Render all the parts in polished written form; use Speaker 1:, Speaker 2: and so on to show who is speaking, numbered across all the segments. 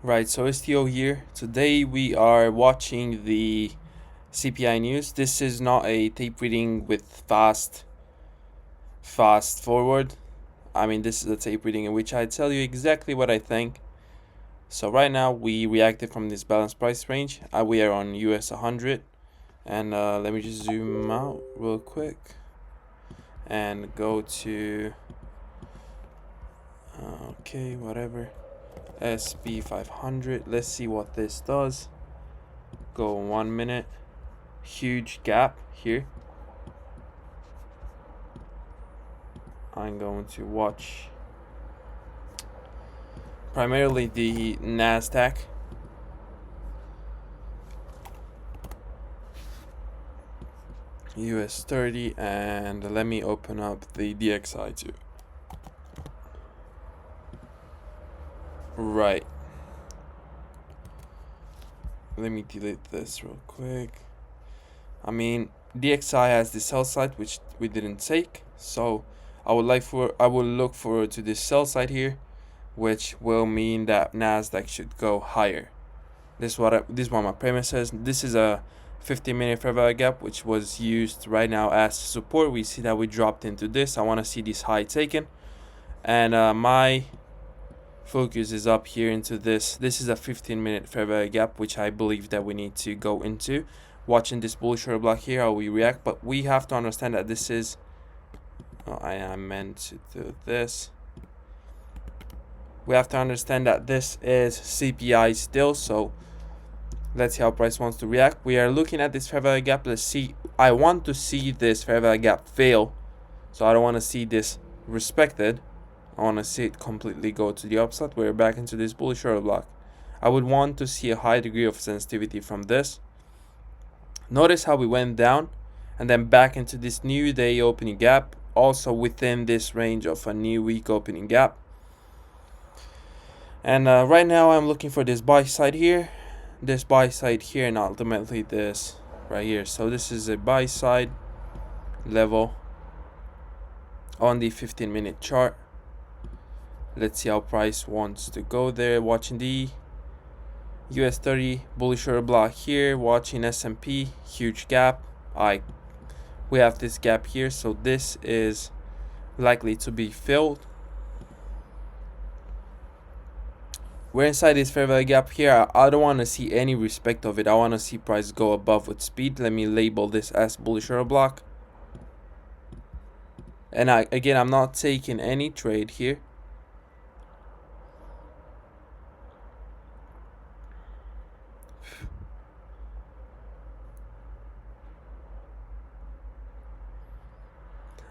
Speaker 1: Right, so STO here. Today we are watching the CPI news. This is not a tape reading with fast forward. I mean, this is a tape reading in which I tell you exactly what I think. So right now we reacted from this balanced price range. We are on US100, and let me just zoom out real quick and go to okay, whatever. SP500. Let's see what this does. Go 1 minute. Huge gap here. I'm going to watch primarily the Nasdaq. US30, and let me open up the DXY too. Right. Let me delete this real quick. I mean, DXI has the sell side, which we didn't take, so I would look forward to this sell side here, which will mean that Nasdaq should go higher. This is what my premise says. This is a 15-minute fair value gap, which was used right now as support. We see that we dropped into this. I want to see this high taken, and my focus is up here into this. This is a 15-minute fair value gap, which I believe that we need to go into. Watching this bullish order block here, how we react, but we have to understand that this is. I am meant to do this. We have to understand that this is CPI still, so let's see how price wants to react. We are looking at this fair value gap. Let's see. I want to see this fair value gap fail, so I don't want to see this respected. I want to see it completely go to the upside. We're back into this bullish order block. I would want to see a high degree of sensitivity from this. Notice how we went down and then back into this new day opening gap, also within this range of a new week opening gap. And right now I'm looking for this buy side here, and ultimately this right here. So this is a buy side level on the 15-minute chart. Let's see how price wants to go there. Watching the US30 bullish order block here, watching S&P, huge gap. We have this gap here, so this is likely to be filled. We're inside this fair value gap here. I don't want to see any respect of it. I want to see price go above with speed. Let me label this as bullish order block. And again, I'm not taking any trade here.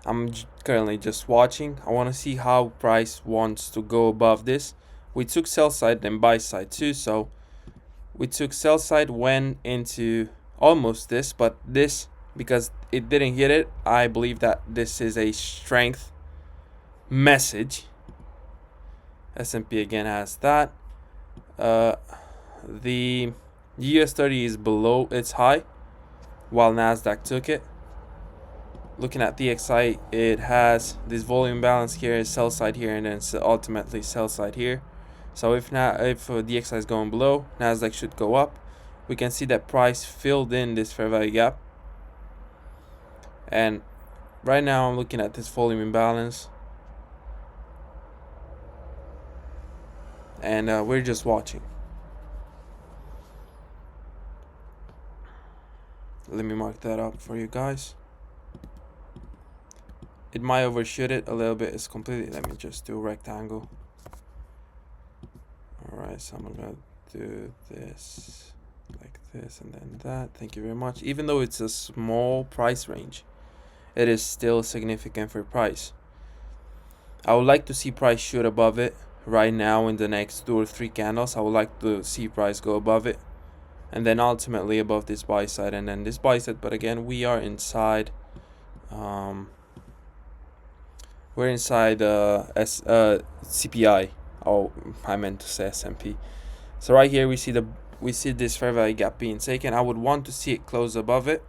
Speaker 1: I'm currently just watching. I want to see how price wants to go above this. We took sell side and buy side too, so we took sell side, went into almost this, but this, because it didn't hit it, I believe that this is a strength message. S&P again has that. The US30 is below its high while Nasdaq took it. Looking at the DXY, it has this volume balance here, sell side here, and then ultimately sell side here. So if DXY is going below, Nasdaq should go up. We can see that price filled in this fair value gap. And right now I'm looking at this volume imbalance. And we're just watching. Let me mark that up for you guys. It might overshoot it a little bit. It's completely. Let me just do a rectangle. Alright, so I'm gonna do this like this and then that. Thank you very much. Even though it's a small price range, it is still significant for price. I would like to see price shoot above it right now in the next 2 or 3 candles. I would like to see price go above it, and then ultimately above this buy side and then this buy side. But again, we are inside. We're inside CPI. Oh, I meant to say S&P. So right here we see this fair value gap being taken. I would want to see it close above it,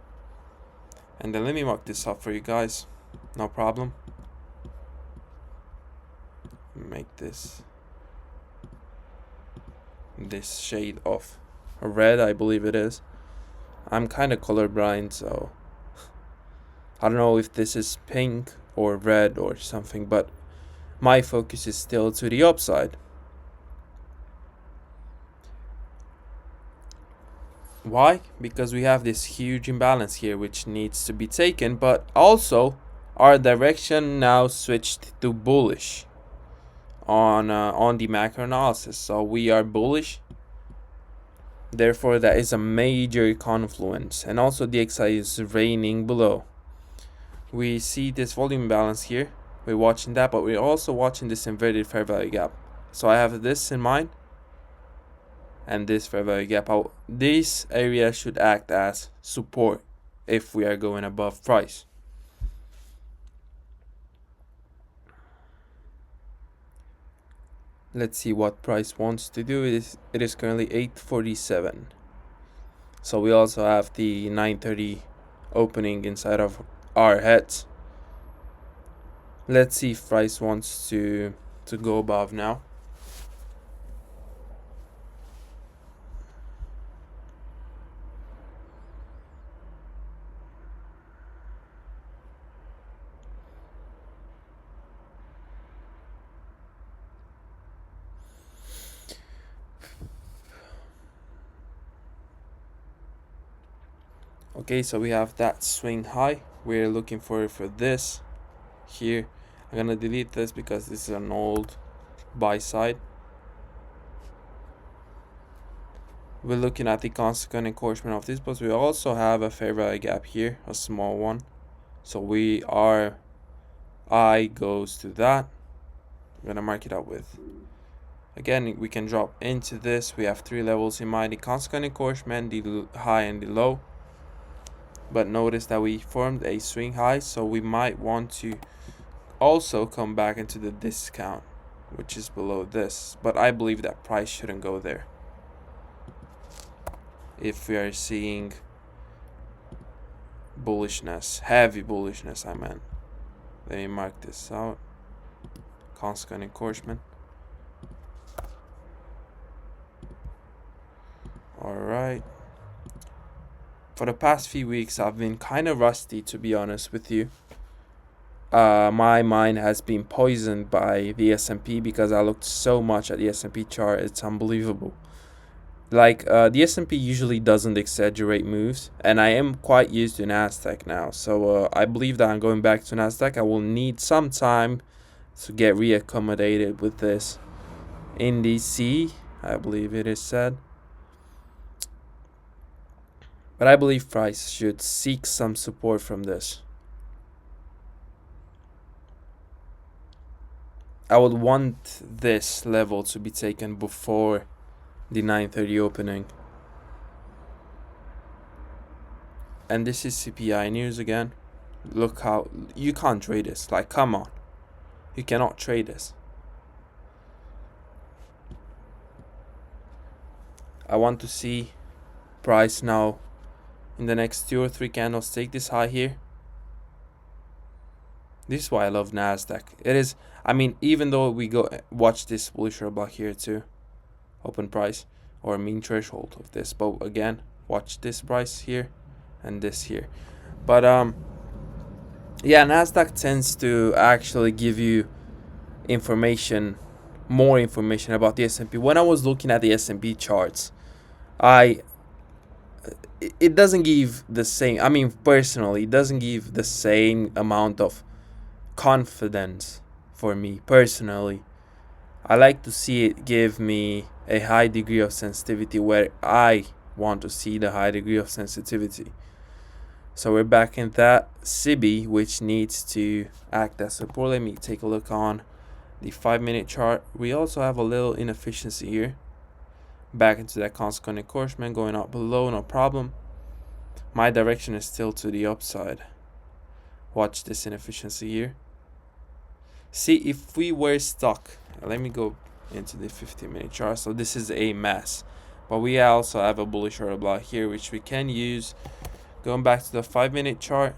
Speaker 1: and then let me mark this up for you guys. No problem. this shade of red, I believe it is. I'm kind of colorblind, so I don't know if this is pink or red or something, but my focus is still to the upside. Why? Because we have this huge imbalance here which needs to be taken, but also our direction now switched to bullish on the macro analysis. So we are bullish, therefore that is a major confluence, and also the DXY is raining below. We see this volume imbalance here, we're watching that, but we're also watching this inverted fair value gap. So I have this in mind, and this fair value gap. This area should act as support if we are going above price. Let's see what price wants to do. It is currently 847. So we also have the 930 opening inside of our heads. Let's see if price wants to go above now. Okay, so we have that swing high. We're looking for this here. I'm gonna delete this because this is an old buy side. We're looking at the consequent encroachment of this, but we also have a fair value gap here, a small one. So eye goes to that. I'm gonna mark it up with. Again, we can drop into this. We have 3 levels in mind: the consequent encroachment, the high, and the low. But notice that we formed a swing high, so we might want to also come back into the discount, which is below this. But I believe that price shouldn't go there if we are seeing bullishness, heavy bullishness. I meant. Let me mark this out. Consequent encroachment. Alright. For the past few weeks, I've been kind of rusty, to be honest with you. My mind has been poisoned by the S&P because I looked so much at the S&P chart. It's unbelievable. Like, the S&P usually doesn't exaggerate moves, and I am quite used to Nasdaq now. So I believe that I'm going back to Nasdaq. I will need some time to get reaccommodated with this indice, I believe it is said. But I believe price should seek some support from this. I would want this level to be taken before the 930 opening. And this is CPI news again. Look how you can't trade this. Like, come on. You cannot trade this. I want to see price now in the next 2 or 3 candles take this high here. This is why I love Nasdaq. It is, I mean, even though we go watch this bullish or block here too, open price or mean threshold of this, but again, watch this price here and this here. But yeah, Nasdaq tends to actually give you information, more information about the S&P. When I was looking at the S&P charts, it doesn't give the same, I mean, personally, it doesn't give the same amount of confidence for me personally. I like to see it give me a high degree of sensitivity where I want to see the high degree of sensitivity. So we're back in that CB, which needs to act as support. Let me take a look on the 5-minute chart. We also have a little inefficiency here. Back into that consequent encroachment, going up below, no problem. My direction is still to the upside. Watch this inefficiency here. See, if we were stuck, let me go into the 15-minute chart. So this is a mess, but we also have a bullish order block here, which we can use. Going back to the 5-minute chart.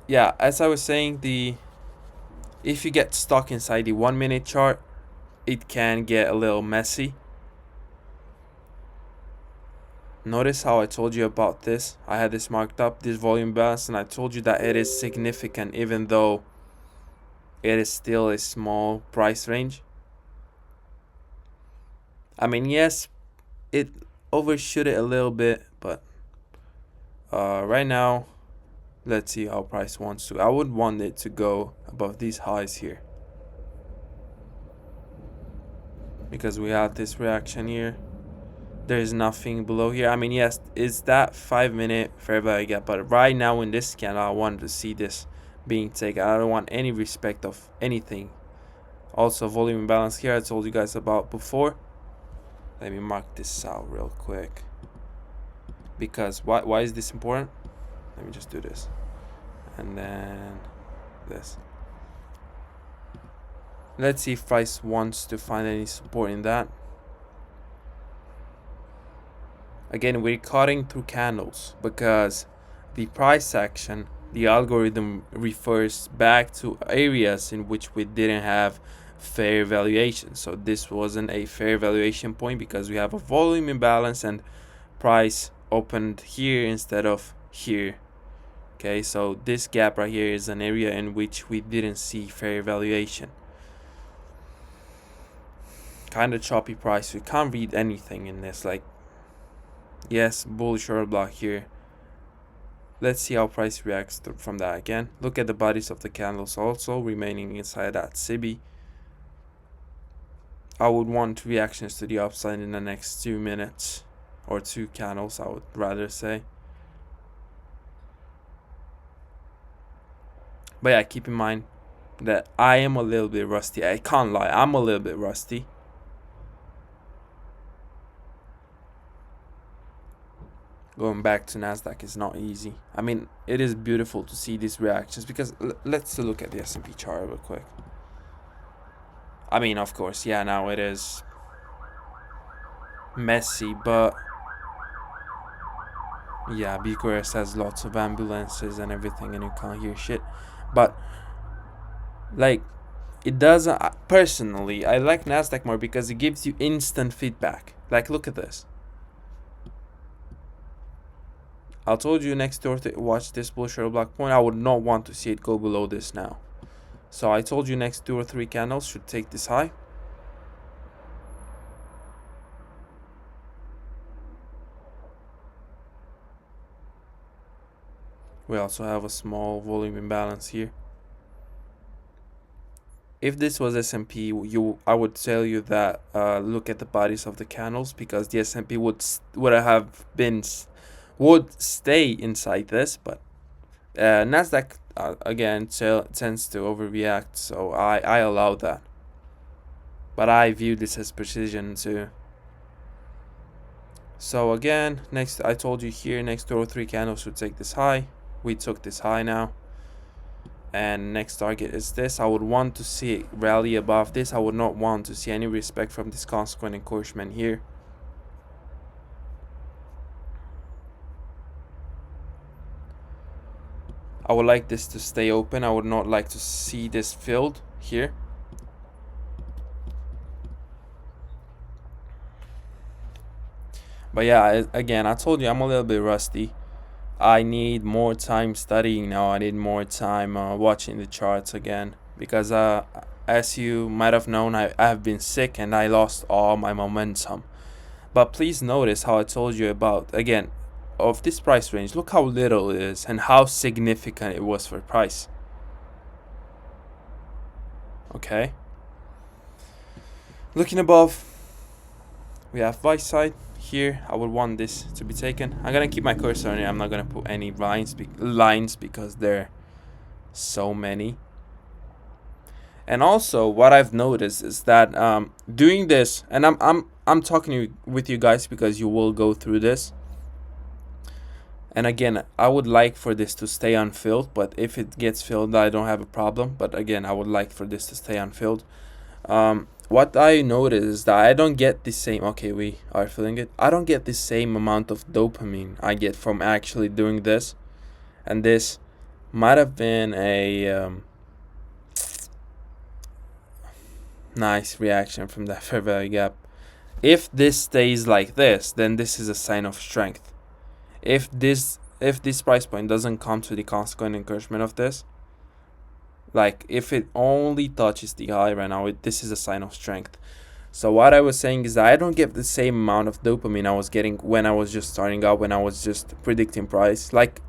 Speaker 1: Yeah, as I was saying, if you get stuck inside the 1-minute chart, it can get a little messy. Notice how I told you about this. I had this marked up, this volume balance, and I told you that it is significant even though it is still a small price range. I mean, yes, it overshoot it a little bit, but right now, let's see how price wants to. I would want it to go above these highs here, because we had this reaction here. There is nothing below here. I mean, yes, it's that 5-minute fair value gap, but right now in this scan, I wanted to see this being taken. I don't want any respect of anything. Also, volume imbalance here, I told you guys about before. Let me mark this out real quick, because why is this important? Let me just do this, and then this. Let's see if price wants to find any support in that. Again, we're cutting through candles because the price action, the algorithm refers back to areas in which we didn't have fair valuation. So this wasn't a fair valuation point because we have a volume imbalance and price opened here instead of here. Okay, so this gap right here is an area in which we didn't see fair valuation. Kind of choppy price. We can't read anything in this. Like, yes, bullish order block here. Let's see how price reacts from that again. Look at the bodies of the candles also remaining inside that CB. I would want reactions to the upside in the next 2 minutes, or 2 candles, I would rather say. But yeah, keep in mind that I am a little bit rusty. I can't lie, I'm a little bit rusty. Going back to Nasdaq is not easy. I mean, it is beautiful to see these reactions because let's look at the S&P chart real quick. I mean, of course, yeah, now it is messy, but yeah, Bucharest has lots of ambulances and everything, and you can't hear shit. But like, it doesn't. Personally, I like Nasdaq more because it gives you instant feedback. Like, look at this. I told you next door to watch this bullish order block point. I would not want to see it go below this now. So I told you next 2 or 3 candles should take this high. We also have a small volume imbalance here. If this was S&P, I would tell you that look at the bodies of the candles, because the S&P would stay inside this, but Nasdaq again tends to overreact, so I allow that. But I view this as precision too. So again, next, I told you here, next 2 or 3 candles should take this high. We took this high now. And next target is this. I would want to see it rally above this. I would not want to see any respect from this consequent encouragement here. I would like this to stay open. I would not like to see this filled here. But yeah, again, I told you I'm a little bit rusty. I need more time studying now. I need more time watching the charts again, because as you might have known, I have been sick and I lost all my momentum. But please notice how I told you about, again, of this price range. Look how little it is and how significant it was for price. Okay. Looking above, we have buy side. Here, I would want this to be taken. I'm gonna keep my cursor on it. I'm not gonna put any lines because there are so many. And also, what I've noticed is that doing this, and I'm talking with you guys because you will go through this. And again, I would like for this to stay unfilled, but if it gets filled, I don't have a problem. But again, I would like for this to stay unfilled. What I notice is that I don't get the same, okay, we are filling it. I don't get the same amount of dopamine I get from actually doing this. And this might have been a, Nice reaction from that fair value gap. If this stays like this, then this is a sign of strength. If this price point doesn't come to the consequent encouragement of this, like if it only touches the high right now, this is a sign of strength. So what I was saying is that I don't get the same amount of dopamine I was getting when I was just starting out, when I was just predicting price. Like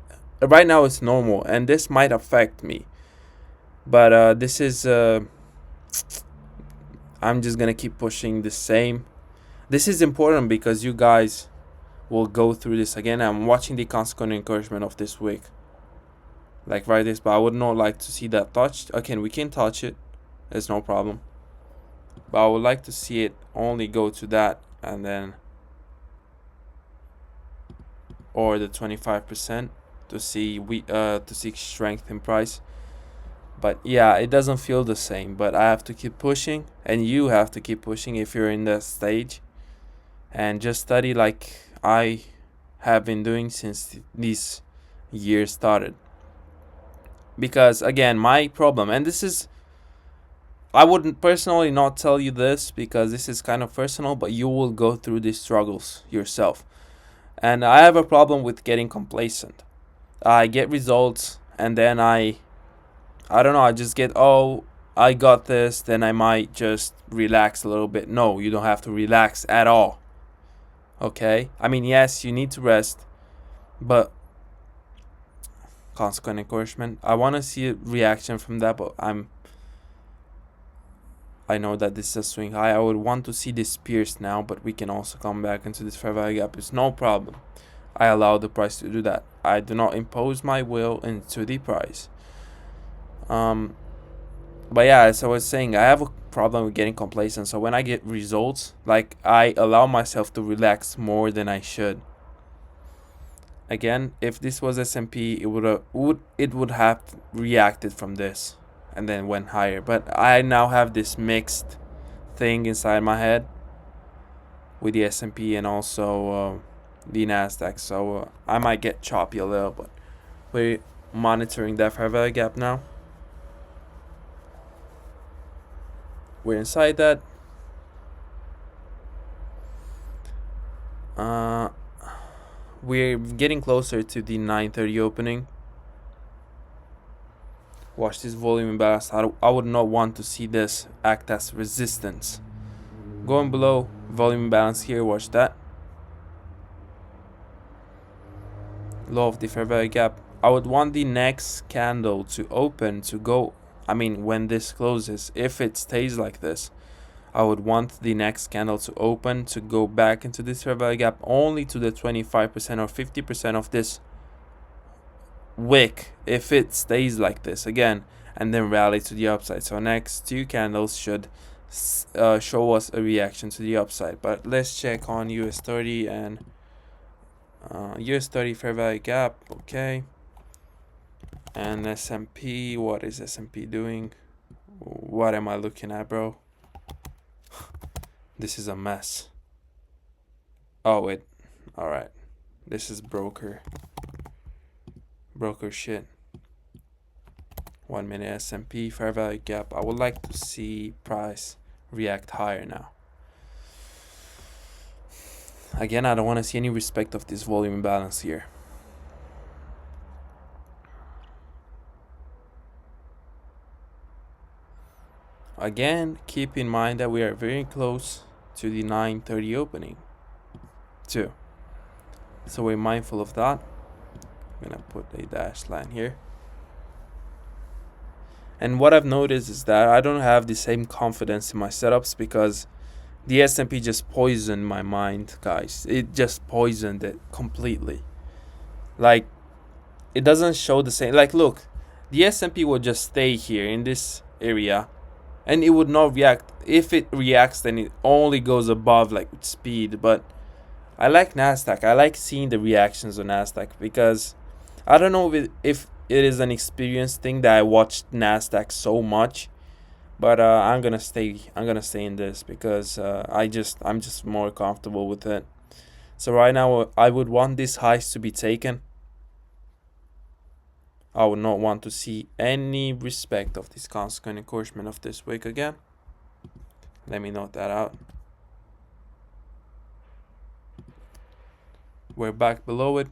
Speaker 1: right now it's normal, and this might affect me, but this is I'm just gonna keep pushing the same. This is important because you guys will go through this again. I'm watching the consequent encouragement of this week, like right this, but I would not like to see that touched. Okay, we can touch it, there's no problem, but I would like to see it only go to that, and then or the 25% to see to seek strength in price. But yeah, it doesn't feel the same, but I have to keep pushing, and you have to keep pushing if you're in that stage, and just study like I have been doing since this year started. Because again, my problem, and this is, I wouldn't personally not tell you this because this is kind of personal, but you will go through these struggles yourself. And I have a problem with getting complacent. I get results, and then I don't know, I just get, oh, I got this, then I might just relax a little bit. No, you don't have to relax at all. Okay? I mean, yes, you need to rest, but consequent encouragement, I want to see a reaction from that, but I know that this is a swing high. I would want to see this pierce now, but we can also come back into this fair value gap. It's no problem. I allow the price to do that. I do not impose my will into the price. But yeah, as I was saying, I have a problem with getting complacent. So when I get results, like I allow myself to relax more than I should. Again, if this was S&P, it would have reacted from this and then went higher. But I now have this mixed thing inside my head with the S&P and also the Nasdaq. So I might get choppy a little, but we're monitoring that fair value gap now. We're inside that. We're getting closer to the 9:30 opening. Watch this volume imbalance. I would not want to see this act as resistance. Going below, volume imbalance here. Watch that. Low of the fair value gap. I would want the next candle to open to go. I mean, when this closes, if it stays like this, I would want the next candle to open to go back into this fair value gap only to the 25% or 50% of this wick if it stays like this again, and then rally to the upside. So next two candles should show us a reaction to the upside. But let's check on US30 and US30 fair value gap. Okay, and S&P. What is S&P doing? What am I looking at, bro? This is a mess. Oh wait, all right, this is broker shit. 1 minute S&P fair value gap. I would like to see price react higher now. Again, I don't want to see any respect of this volume imbalance here. Again, keep in mind that we are very close to the 9:30 opening too, so we're mindful of that. I'm gonna put a dashed line here. And what I've noticed is that I don't have the same confidence in my setups because the S&P just poisoned my mind, guys. It just poisoned it completely. Like, it doesn't show the same. Like, look, the S&P will just stay here in this area, and it would not react. If it reacts, then it only goes above like speed. But I like Nasdaq. I like seeing the reactions on Nasdaq because I don't know if it is an experience thing that I watched Nasdaq so much, but I'm gonna stay in this because I'm just more comfortable with it. So right now I would want these highs to be taken. I would not want to see any respect of this consequent encouragement of this week again. Let me note that out. We're back below it.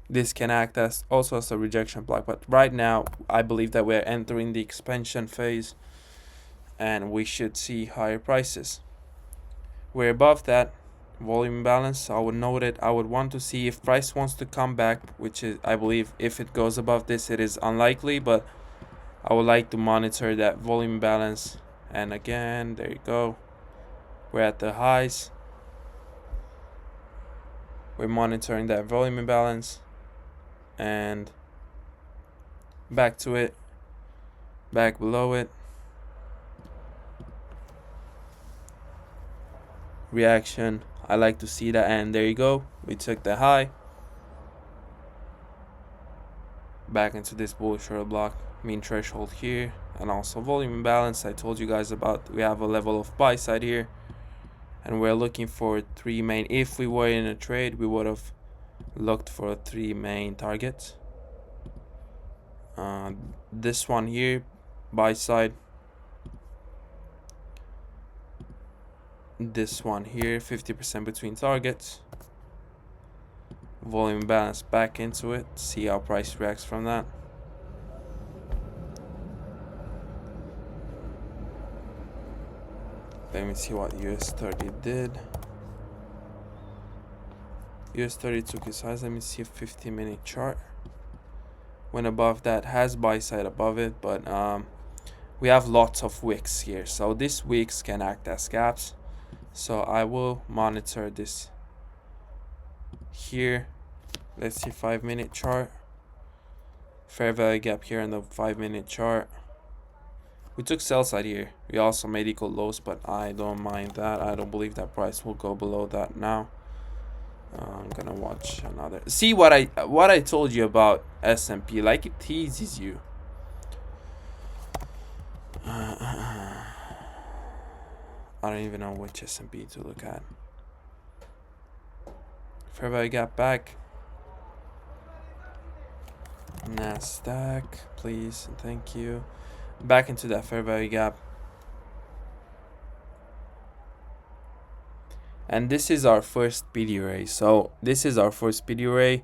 Speaker 1: This can act as also as a rejection block, but right now I believe that we're entering the expansion phase and we should see higher prices. We're above that volume balance. I would note it. I would want to see if price wants to come back, which is, I believe, if it goes above this, it is unlikely, but I would like to monitor that volume balance. And again, there you go. We're at the highs. We're monitoring that volume imbalance and back to it, back below it. Reaction, I like to see that, and there you go. We took the high. Back into this bullish order block, mean threshold here, and also volume imbalance I told you guys about. We have a level of buy side here, and we're looking for 3 main. If we were in a trade, we would have looked for 3 main targets. This one here, buy side. This one here, 50% between targets. Volume balance back into it. See how price reacts from that. Let me see what US30 did. US30 took its highs. Let me see a 15-minute chart. Went above that, has buy side above it, but we have lots of wicks here. So these wicks can act as gaps. So I will monitor this here. Let's see 5-minute chart. Fair value gap here in the 5-minute chart. We took sell side here. We also made equal lows, but I don't mind that. I don't believe that price will go below that now. I'm gonna watch another. See what I told you about S&P. Like, it teases you. I don't even know which S&P to look at. Fair value gap back. Nasdaq, please, and thank you. Back into that fair value gap. And this is our first PD array. So this is our first PD array.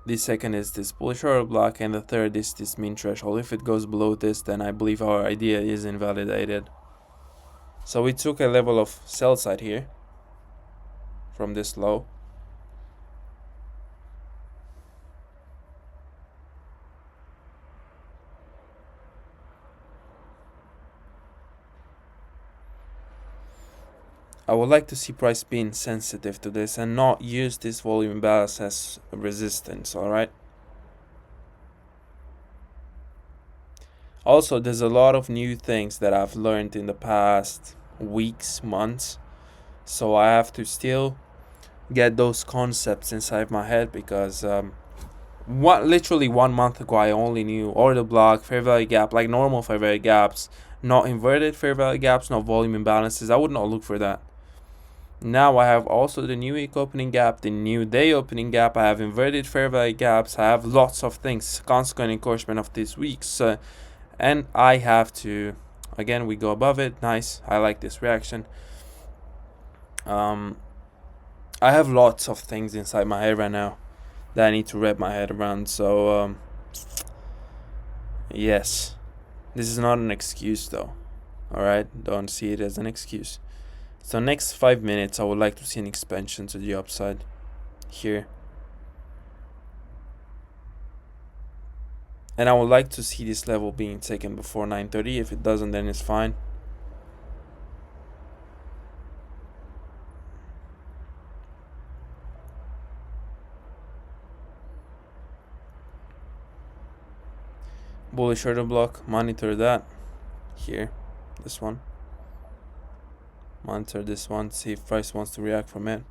Speaker 1: The second is this bullish order block, and the third is this mean threshold. If it goes below this, then I believe our idea is invalidated. So we took a level of sell side here from this low. I would like to see price being sensitive to this and not use this volume imbalance as resistance, alright? Also, there's a lot of new things that I've learned in the past weeks, months. So I have to still get those concepts inside my head, because literally 1 month ago I only knew order block, fair value gap, like normal fair value gaps, not inverted fair value gaps, not volume imbalances. I would not look for that. Now I have also the new week opening gap, the new day opening gap. I have inverted fair value gaps. I have lots of things, consequent encouragement of these weeks, and I have to, again, we go above it. Nice. I like this reaction. I have lots of things inside my head right now that I need to wrap my head around. So yes, this is not an excuse though. All right, don't see it as an excuse. So next 5 minutes, I would like to see an expansion to the upside here. And I would like to see this level being taken before 9:30. If it doesn't, then it's fine. Bullish order block, monitor that here, this one. Monitor this one, see if price wants to react from it.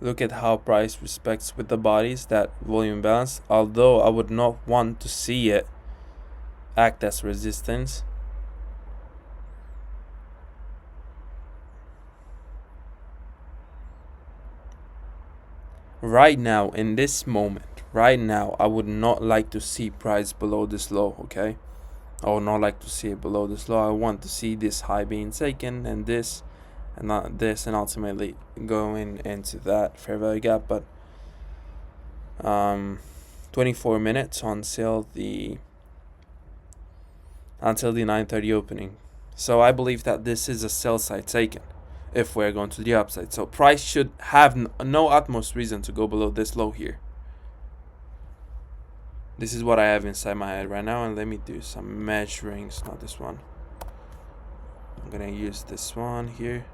Speaker 1: Look at how price respects with the bodies, that volume balance, although I would not want to see it act as resistance. Right now, in this moment, right now, I would not like to see price below this low, okay? I would not like to see it below this low. I want to see this high being taken, and this, and not this, and ultimately going into that fair value gap. But 24 minutes until the 9:30 opening. So I believe that this is a sell side taken if we're going to the upside. So price should have no utmost reason to go below this low here. This is what I have inside my head right now, and let me do some measurings. Not this one. I'm gonna use this one here.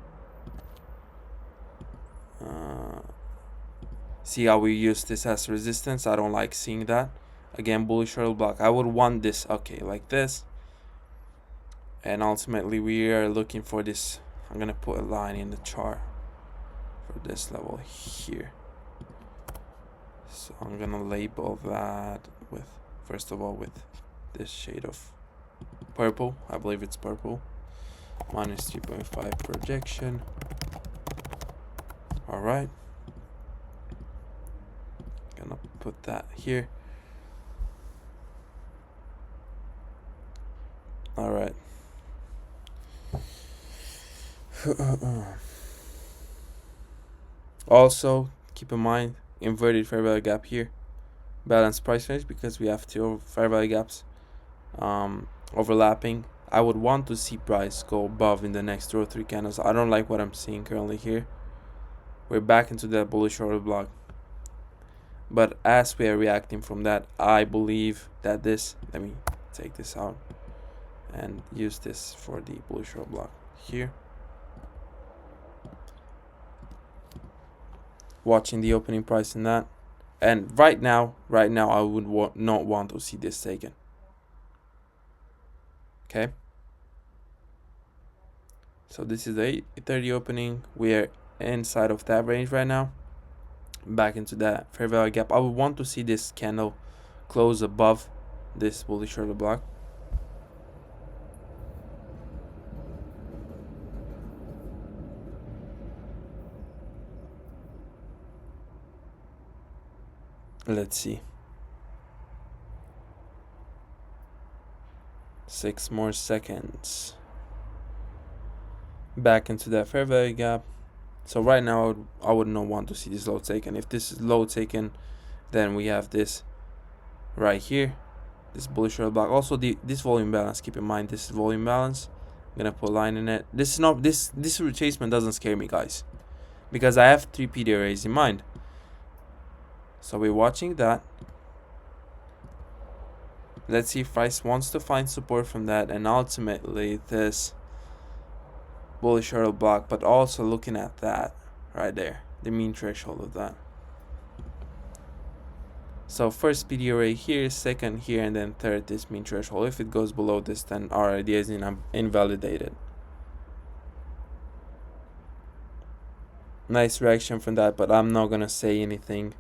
Speaker 1: See how we use this as resistance? I don't like seeing that. Again, bullish order block. I would want this, okay, like this. And ultimately we are looking for this. I'm gonna put a line in the chart for this level here. So I'm gonna label that with, first of all, with this shade of purple. I believe it's purple. Minus 3.5 projection. All right. Gonna put that here. All right. Also, keep in mind inverted fair value gap here. Balanced price range because we have two fair value gaps overlapping. I would want to see price go above in the next 2 or 3 candles. I don't like what I'm seeing currently here. We're back into that bullish order block. But as we are reacting from that, I believe that this, let me take this out and use this for the bullish order block here. Watching the opening price in that. And right now, I would not want to see this taken. Okay. So this is the 8:30 opening. We are inside of that range right now. Back into that fair value gap. I would want to see this candle close above this bullish order block. Let's see. 6 more seconds. Back into that fair value gap. So right now I would not want to see this low taken. If this is low taken, then we have this right here, this bullish order block. Also this volume balance, keep in mind this is volume balance. I'm gonna put a line in it. This is not this retracement doesn't scare me, guys, because I have 3 PD arrays in mind. So we're watching that. Let's see if price wants to find support from that, and ultimately this bullish order block, but also looking at that right there, the mean threshold of that. So first PD array here, second here, and then third this mean threshold. If it goes below this, then our idea is invalidated. Nice reaction from that, but I'm not gonna say anything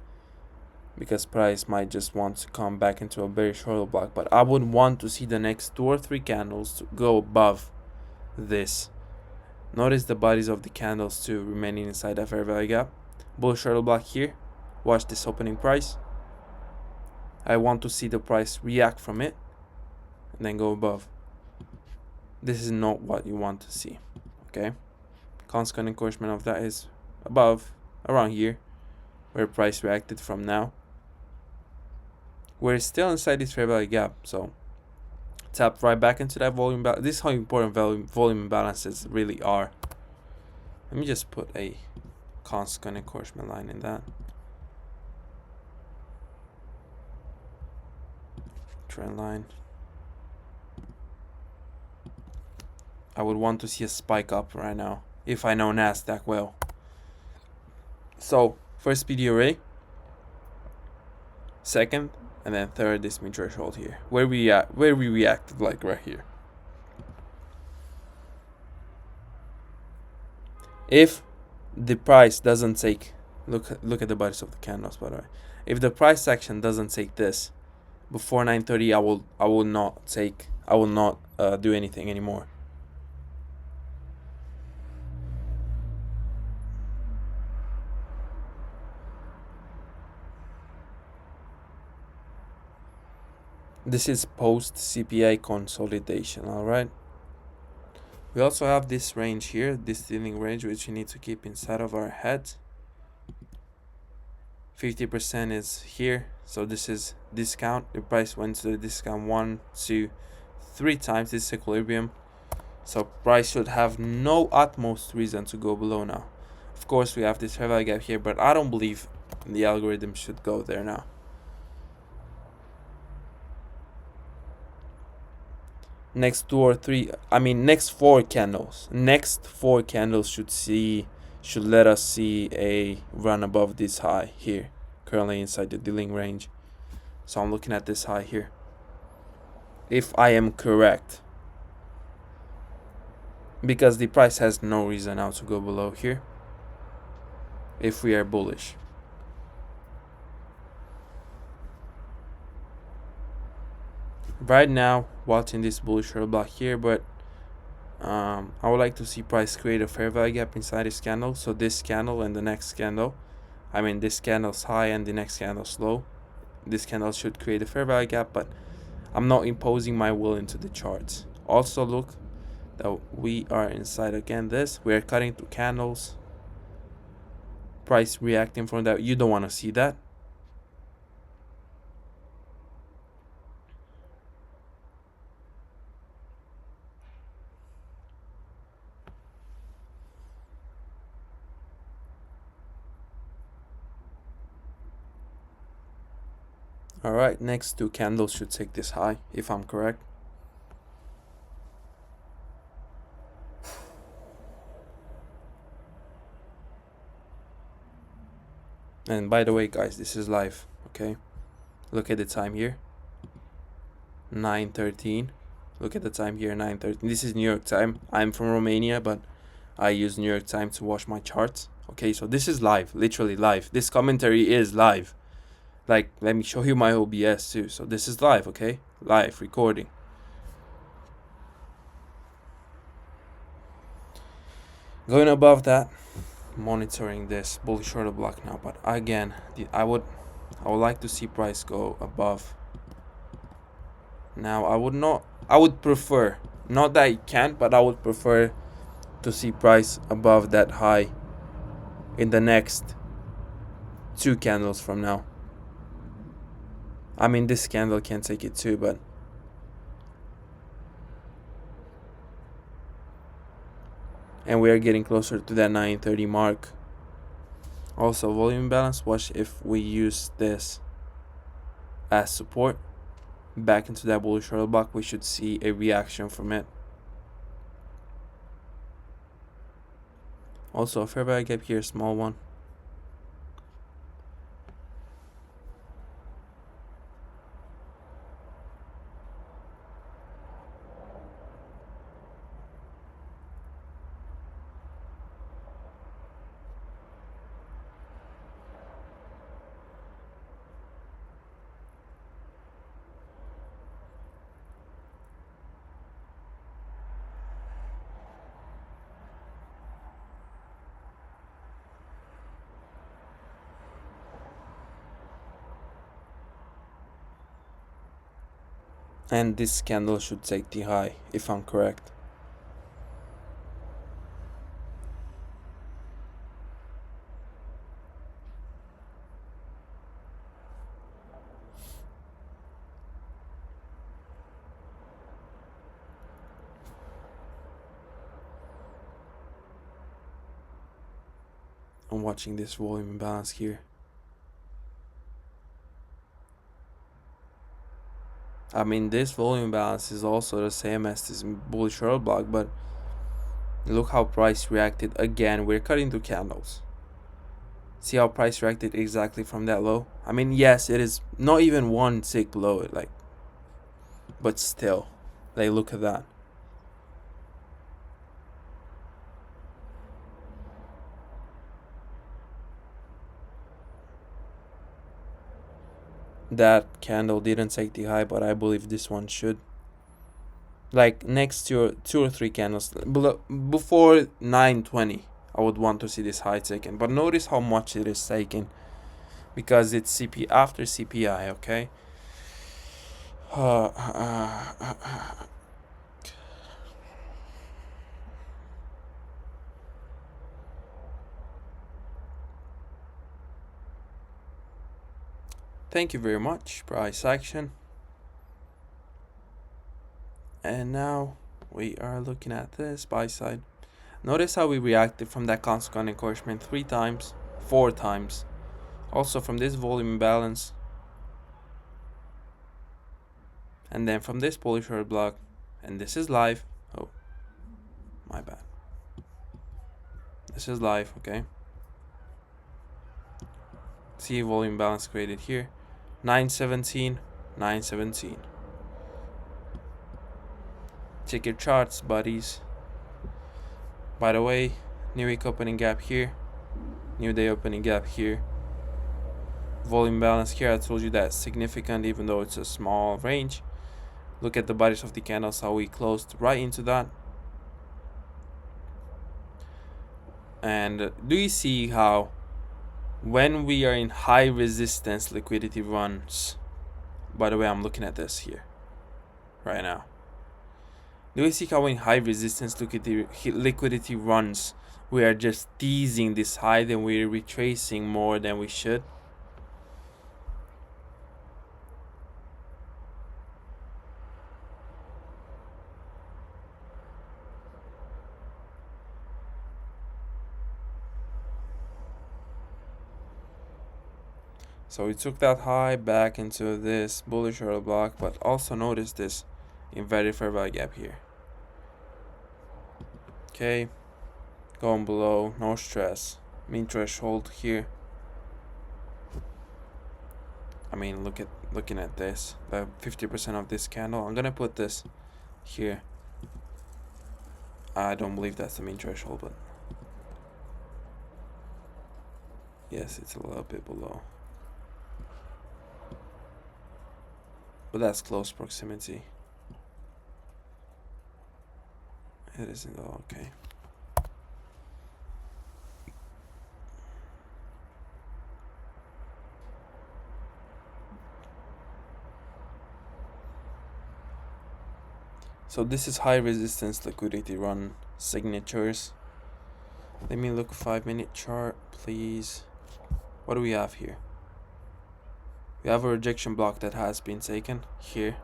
Speaker 1: because price might just want to come back into a bearish order block. But I would want to see the next 2 or 3 candles to go above this. Notice the bodies of the candles too remaining inside that fair value gap. Bullish order block here. Watch this opening price. I want to see the price react from it and then go above. This is not what you want to see. Okay. Consequent encouragement of that is above, around here, where price reacted from now. We're still inside this fair value gap, so tap right back into that volume balance. This is how important volume imbalances really are. Let me just put a consequent encouragement line in that. Trend line. I would want to see a spike up right now if I know Nasdaq well. So first PD array, second, and then third this mean threshold here, where we reacted like right here. If the price doesn't take, look at the bodies of the candles, by the way. If the price action doesn't take this before 9:30, I will not do anything anymore. This is post CPI consolidation. All right. We also have this range here, this dealing range, which we need to keep inside of our head. 50% is here, so this is discount. The price went to the discount 1, 2, 3 times this equilibrium, so price should have no utmost reason to go below now. Of course, we have this fair value gap here, but I don't believe the algorithm should go there now. Next 4 candles. Next 4 candles should let us see a run above this high here, currently inside the dealing range. So I'm looking at this high here. If I am correct, because the price has no reason now to go below here if we are bullish. Right now, watching this bullish order block here, but I would like to see price create a fair value gap inside this candle. So this candle and the next candle, this candle's high and the next candle's low. This candle should create a fair value gap, but I'm not imposing my will into the charts. Also look that we are inside again this. We are cutting through candles. Price reacting from that. You don't want to see that. Alright, next 2 candles should take this high, if I'm correct. And by the way, guys, this is live, okay? Look at the time here. 9:13. Look at the time here, 9:13. This is New York time. I'm from Romania, but I use New York time to watch my charts. Okay, so this is live, literally live. This commentary is live. Like, let me show you my OBS too. So this is live, okay? Live recording. Going above that, monitoring this bullish order block now. But again, I would like to see price go above. Now, I would prefer, not that it can't, but I would prefer to see price above that high in the next 2 candles from now. This candle can take it too, but and we are getting closer to that 9:30 mark. Also, volume balance. Watch if we use this as support back into that bullish order block, we should see a reaction from it. Also, a fair value gap here, small one. And this candle should take the high, if I'm correct. I'm watching this volume imbalance here. This volume balance is also the same as this bullish order block, but look how price reacted again. We're cutting through candles. See how price reacted exactly from that low? Yes, it is not even 1 tick below it, but still, look at that. That candle didn't take the high, but I believe this one should. Next to 2 or 3 candles before 9:20, I would want to see this high taken. But notice how much it is taken, because it's after CPI, okay? Thank you very much, price action. And now we are looking at this buy side. Notice how we reacted from that consequent encouragement 3 times, 4 times. Also from this volume imbalance. And then from this bullish order block. And this is live. Oh, my bad. This is live, okay? See volume balance created here. 917, 917. Check your charts, buddies. By the way, new week opening gap here. New day opening gap here. Volume balance here, I told you that's significant even though it's a small range. Look at the bodies of the candles, how we closed right into that. And do you see how when we are in high resistance liquidity runs, by the way, I'm looking at this here right now. Do you see how in high resistance liquidity runs, we are just teasing this high, then we're retracing more than we should? So we took that high back into this bullish order block, but also notice this inverted fair value gap here. Okay, going below, no stress. Mean threshold here. I mean, looking at this, the 50% of this candle. I'm gonna put this here. I don't believe that's the mean threshold, but yes, it's a little bit below. But that's close proximity. It isn't all okay. So this is high resistance liquidity run signatures. Let me look 5-minute chart, please. What do we have here? We have a rejection block that has been taken here.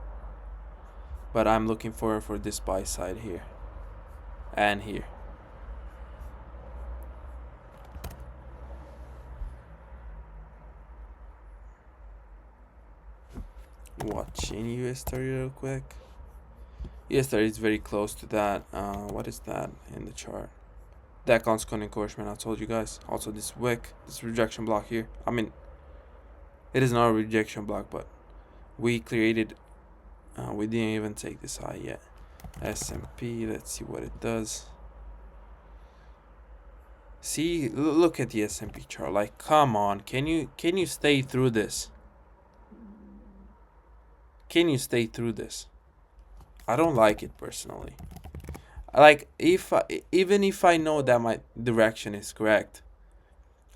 Speaker 1: But I'm looking for this buy side here. And here. Watching US30 real quick. US30 is very close to that. What is that in the chart? That consequent encouragement I told you guys. Also this wick, this rejection block here. I mean, it is not a rejection block, but we created, we didn't even take this high yet. S&P, let's see what it does. See, look at the S&P chart. Like, come on, can you stay through this? Can you stay through this? I don't like it personally. Like, even if I know that my direction is correct,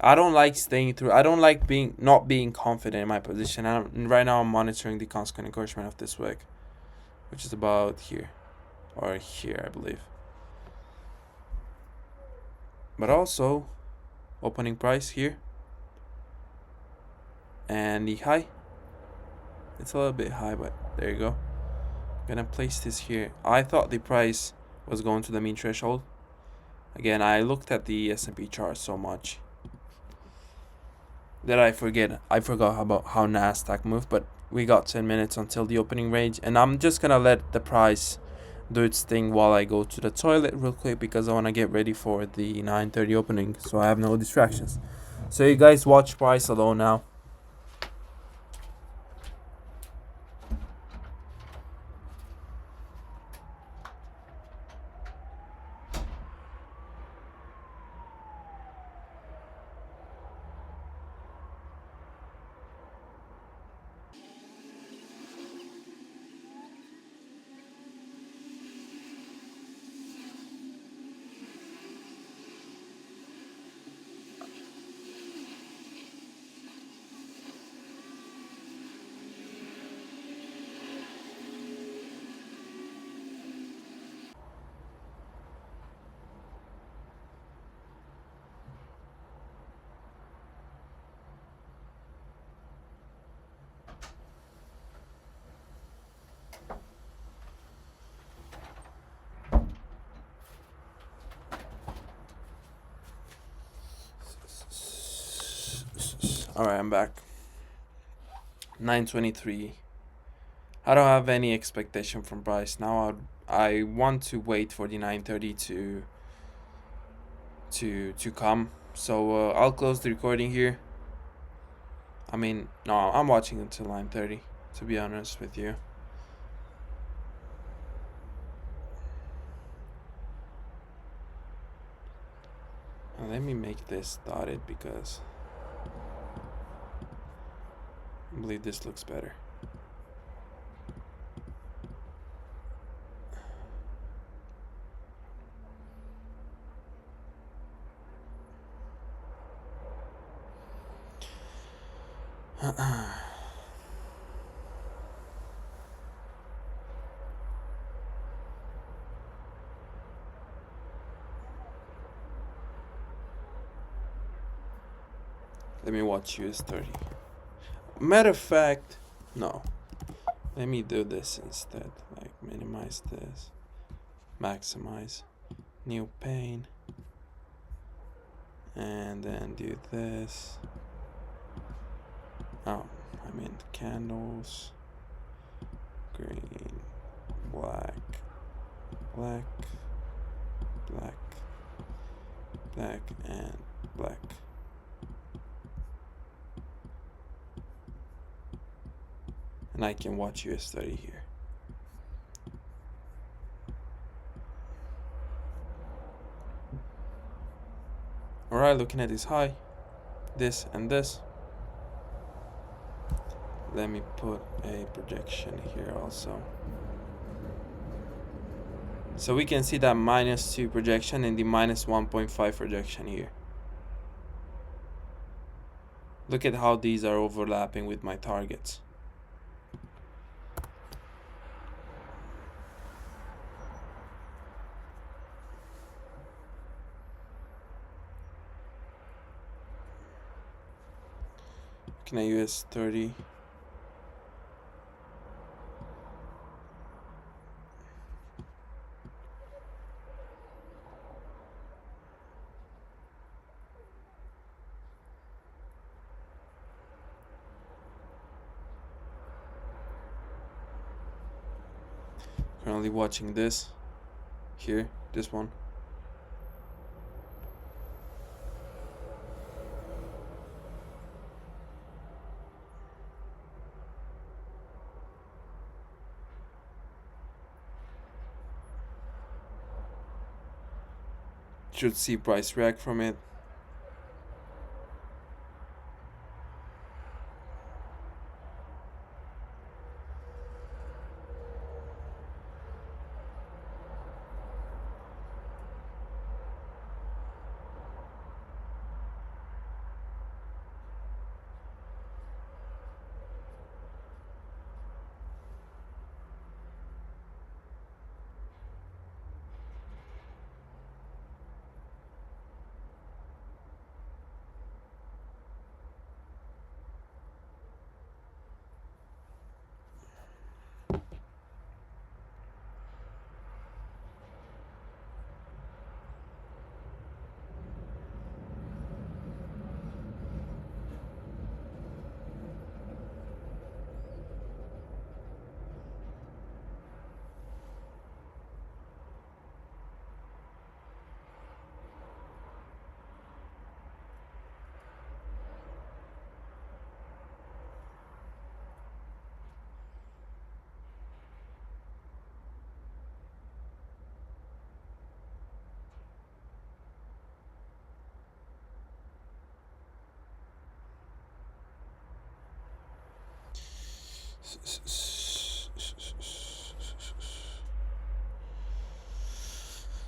Speaker 1: I don't like staying through. I don't like not being confident in my position. And right now I'm monitoring the consequent encouragement of this wick, which is about here or here, I believe. But also opening price here and the high. It's a little bit high, but there you go. Gonna place this here. I thought the price was going to the mean threshold. Again, I looked at the S&P chart so much that I forgot about how Nasdaq moved. But we got 10 minutes until the opening range, and I'm just gonna let the price do its thing while I go to the toilet real quick, because I want to get ready for the 9:30 opening, so I have no distractions. So you guys watch price alone now. All right, I'm back. 923. I don't have any expectation from price now. I want to wait for the 930 to come. So I'll close the recording here. I mean, no, I'm watching until 930, to be honest with you. And let me make this dotted because I believe this looks better. Let me watch US30. Matter of fact, no. Let me do this instead. Like minimize this, maximize, new pane, and then do this. Oh, I mean candles, green, black, black, black, black, and black. And I can watch US30 here. Alright, looking at this high, this and this. Let me put a projection here also. So we can see that -2 projection and the -1.5 projection here. Look at how these are overlapping with my targets. Looking at US30. Currently watching this here, this one. Should see price react from it.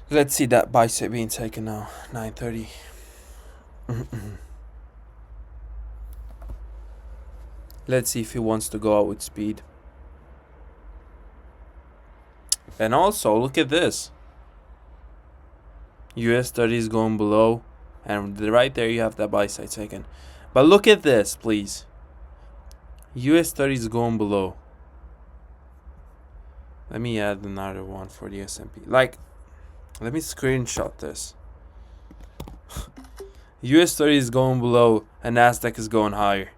Speaker 1: Let's see that bicep being taken now. 930. Let's see if he wants to go out with speed. And also, look at this. US30 is going below. And right there you have that bicep taken. But look at this, please. US30 is going below. Let me add another one for the S&P. Like, let me screenshot this. US 30 is going below and Nasdaq is going higher.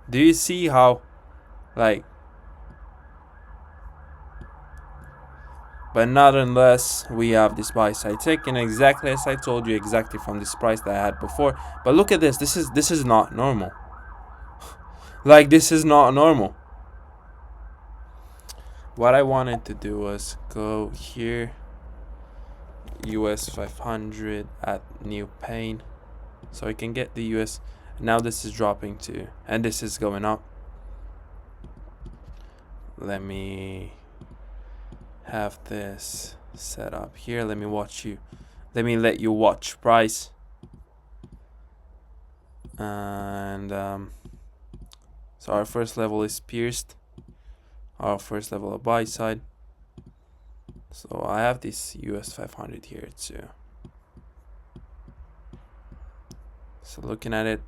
Speaker 1: Do you see how, like, but not unless we have this buy side taken exactly as I told you, exactly from this price that I had before. But look at this. This is not normal. Like, this is not normal. What I wanted to do was go here, US 500 at new pane, so I can get the US. Now this is dropping too, and this is going up. Let me have this set up here. Let me let you watch price. And so our first level is pierced, our first level of buy side. So I have this US 500 here too. So looking at it,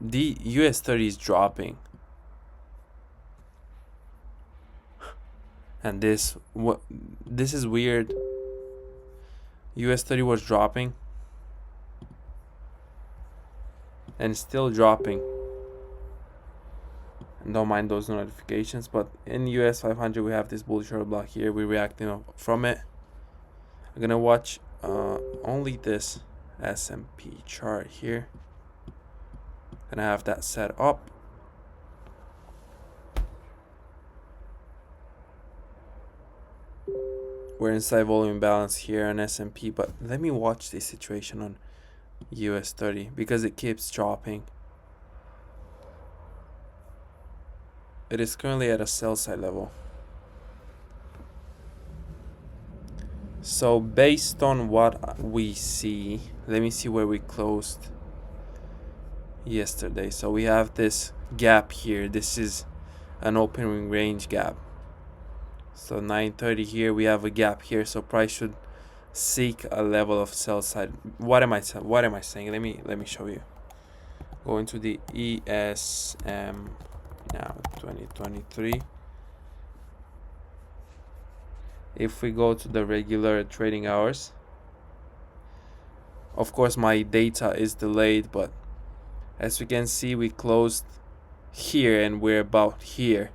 Speaker 1: the US 30 is dropping, and this is weird. US 30 was dropping and it's still dropping. And don't mind those notifications, but in US 500 we have this bullish order block here. We're reacting from it. I'm gonna watch only this S&P chart here. Gonna have that set up. We're inside volume balance here on S&P, but let me watch this situation on US 30 because it keeps dropping. It is currently at a sell side level. So based on what we see, let me see where we closed yesterday. So we have this gap here. This is an opening range gap. So 930 here, we have a gap here. So price should seek a level of sell side. What am I saying? Let me show you. Go into the ESM now 2023. If we go to the regular trading hours, of course my data is delayed, but as we can see, we closed here and we're about here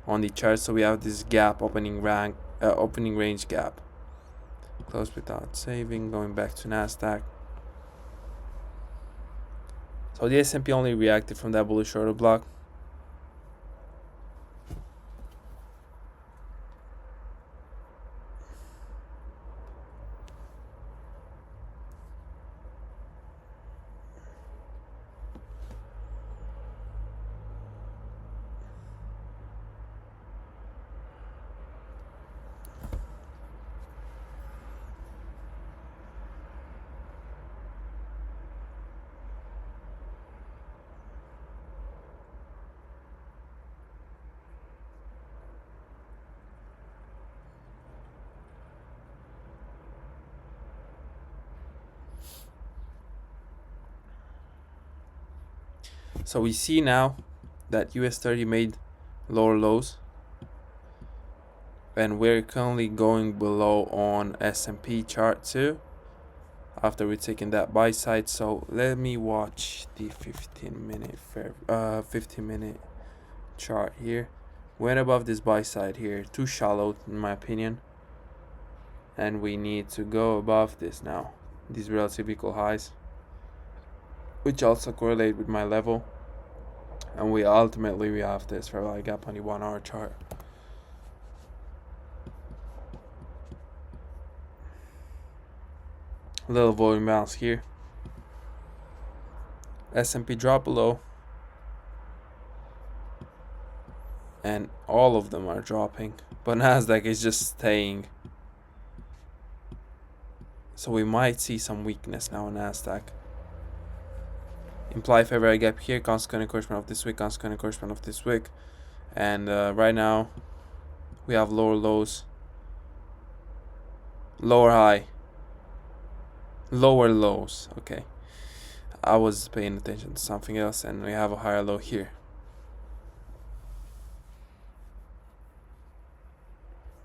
Speaker 1: on the chart. So we have this gap, opening range gap. Close without saving, going back to Nasdaq. So the S&P only reacted from that bullish order block. So we see now that US 30 made lower lows, and we're currently going below on S&P chart too after we're taking that buy side. So let me watch the 15-minute chart here. Went above this buy side here, too shallow in my opinion, and we need to go above this now, these relative equal highs, which also correlate with my level. And we have this fair value gap on the 1 hour chart. A little volume bounce here. S&P drop below, and all of them are dropping, but Nasdaq is just staying. So we might see some weakness now in Nasdaq. Implied fair value gap here, consequent encouragement of this week, consequent encouragement of this week. And right now we have lower lows, lower high, lower lows. Okay, I was paying attention to something else, and we have a higher low here.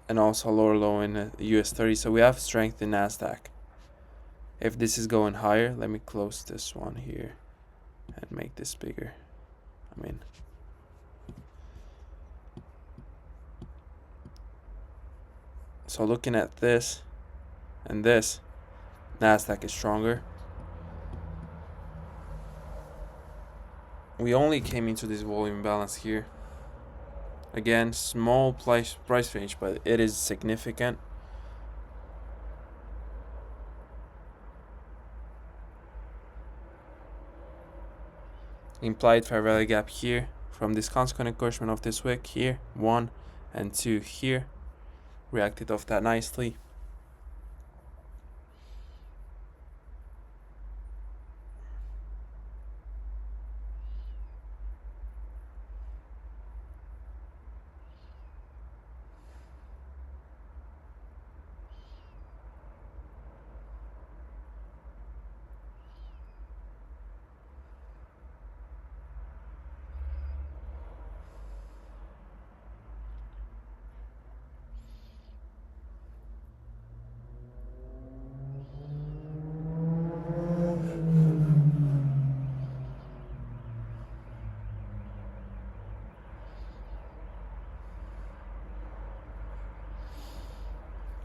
Speaker 1: And also lower low in US 30. So we have strength in Nasdaq. if this is going higher. Let me close this one here and make this bigger. I mean, so looking at this and this, Nasdaq is stronger. We only came into this volume balance here. Again, small price range, but it is significant. Implied fair value gap here from this consequent encouragement of this wick here, 1 and 2 here, reacted off that nicely.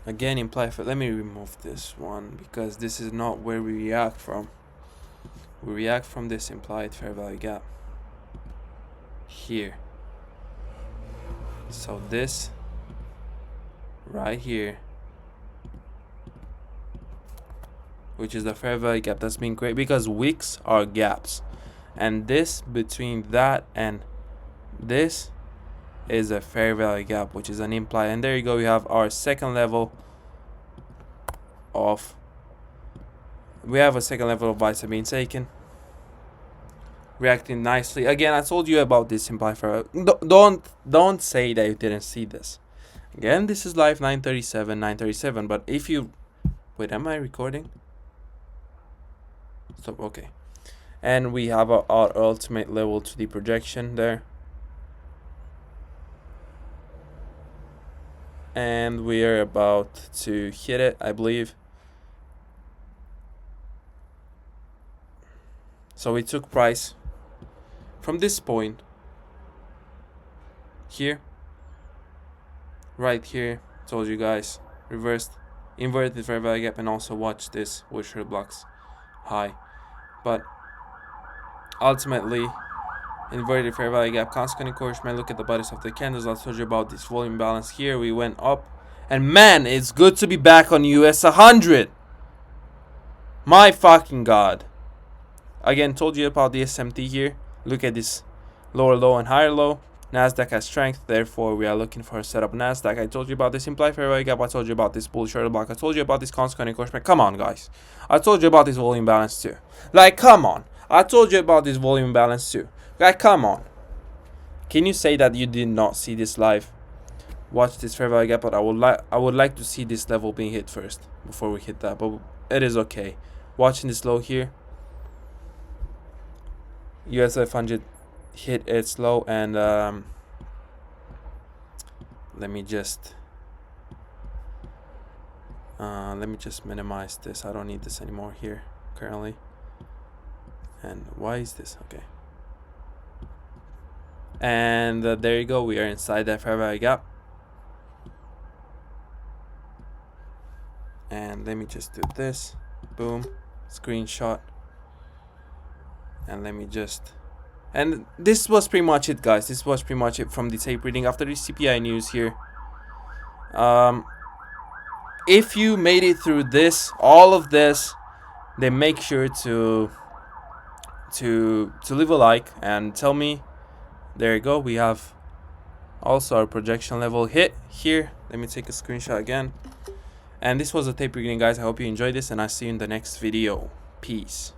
Speaker 1: Again, implied fair. Let me remove this one because this is not where we react from. We react from this implied fair value gap here. So this right here, which is the fair value gap, that's been great because wicks are gaps, and this between that and this is a fair value gap, which is an implied. And there you go, we have our second level of bias being taken, reacting nicely. Again, I told you about this implied fair. Don't say that you didn't see this. Again, this is live 9:37, but if you wait, am I recording? Stop. Okay. And we have our ultimate level to the projection there. And we are about to hit it, I believe. So we took price from this point here, right here. Told you guys, reversed, inverted fair value gap, and also watch this Wilshire blocks high. But ultimately, inverted fair value gap, consequent encouragement. Look at the bodies of the candles. I told you about this volume balance here. We went up, and man, it's good to be back on US100. My fucking god. Again, told you about the SMT here. Look at this lower low and higher low. Nasdaq has strength, therefore we are looking for a setup Nasdaq. I told you about this implied fair value gap. I told you about this bullish order block. I told you about this consequent encouragement. Come on, guys. I told you about this volume balance too. Like, come on. I told you about this volume balance too. Like, come on. Can you say that you did not see this live? Watch this fair value gap, but I would like to see this level being hit first before we hit that. But it is okay. Watching this low here. US100 hit its low, and let me just minimize this. I don't need this anymore here currently. And why is this okay? And there you go, we are inside that fair value gap. And let me just do this, boom, screenshot. And let me just, and this was pretty much it, guys. This was pretty much it from the tape reading after the CPI news here. If you made it through this, all of this, then make sure to leave a like and tell me. There you go, we have also our projection level hit here. Let me take a screenshot again. And this was a tape reading, guys. I hope you enjoyed this, and I'll see you in the next video. Peace.